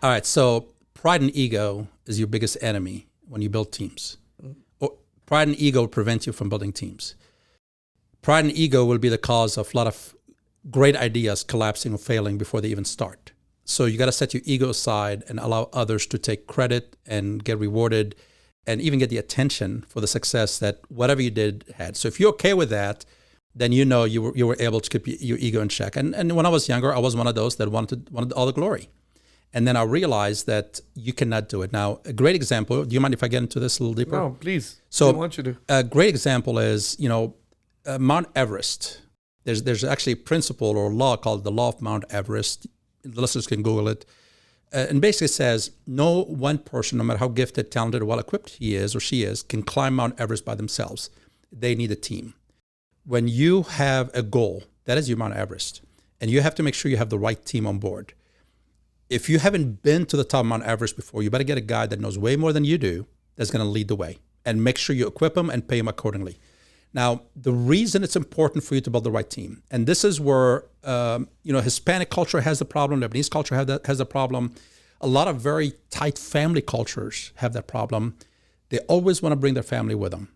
All right, so pride and ego is your biggest enemy when you build teams. Or pride and ego prevent you from building teams. Pride and ego will be the cause of a lot of great ideas collapsing or failing before they even start. So you got to set your ego aside and allow others to take credit and get rewarded and even get the attention for the success that whatever you did had. So if you're okay with that, then you know you were able to keep your ego in check. And when I was younger, I was one of those that wanted all the glory. And then I realized that you cannot do it. Now, a great example, do you mind if I get into this a little deeper? No, please. So I want you to. A great example is, Mount Everest. There's actually a principle or law called the law of Mount Everest. The listeners can Google it. And basically says no one person, no matter how gifted, talented, or well-equipped he is or she is, can climb Mount Everest by themselves. They need a team. When you have a goal, that is your Mount Everest, and you have to make sure you have the right team on board. If you haven't been to the top of Mount Everest before, you better get a guy that knows way more than you do that's going to lead the way, and make sure you equip him and pay him accordingly. Now, the reason it's important for you to build the right team, and this is where Hispanic culture has the problem, Lebanese culture has the problem. A lot of very tight family cultures have that problem. They always want to bring their family with them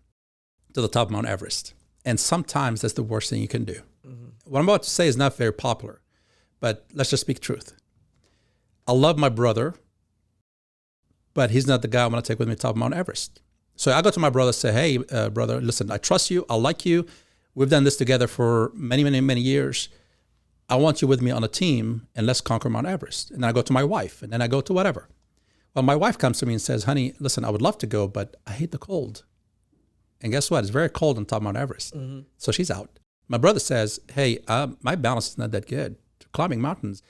to the top of Mount Everest. And sometimes that's the worst thing you can do. Mm-hmm. What I'm about to say is not very popular, but let's just speak truth. I love my brother, but he's not the guy I want to take with me to the top of Mount Everest. So I go to my brother and say, hey, brother, listen, I trust you. I like you. We've done this together for many, many, many years. I want you with me on a team, and let's conquer Mount Everest. And then I go to my wife, and then I go to whatever. Well, my wife comes to me and says, honey, listen, I would love to go, but I hate the cold. And guess what? It's very cold on top of Mount Everest. Mm-hmm. So she's out. My brother says, hey, my balance is not that good. Climbing mountains.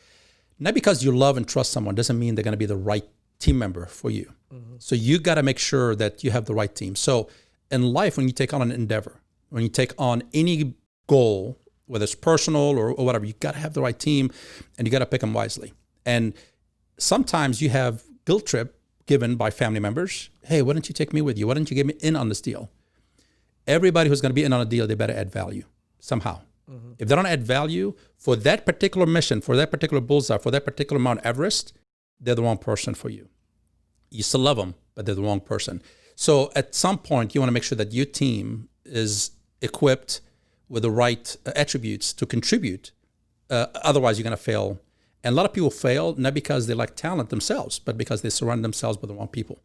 Not because you love and trust someone doesn't mean they're going to be the right team member for you. Mm-hmm. So you got to make sure that you have the right team. So in life, when you take on an endeavor, when you take on any goal, whether it's personal or whatever, you got to have the right team, and you got to pick them wisely. And sometimes you have guilt trip given by family members. Hey, why don't you take me with you? Why don't you get me in on this deal? Everybody who's going to be in on a deal, they better add value somehow. Mm-hmm. If they don't add value for that particular mission, for that particular bullseye, for that particular Mount Everest, they're the wrong person for you. You still love them, but they're the wrong person. So at some point, you want to make sure that your team is equipped with the right attributes to contribute. Otherwise, you're going to fail. And a lot of people fail not because they lack talent themselves, but because they surround themselves with the wrong people.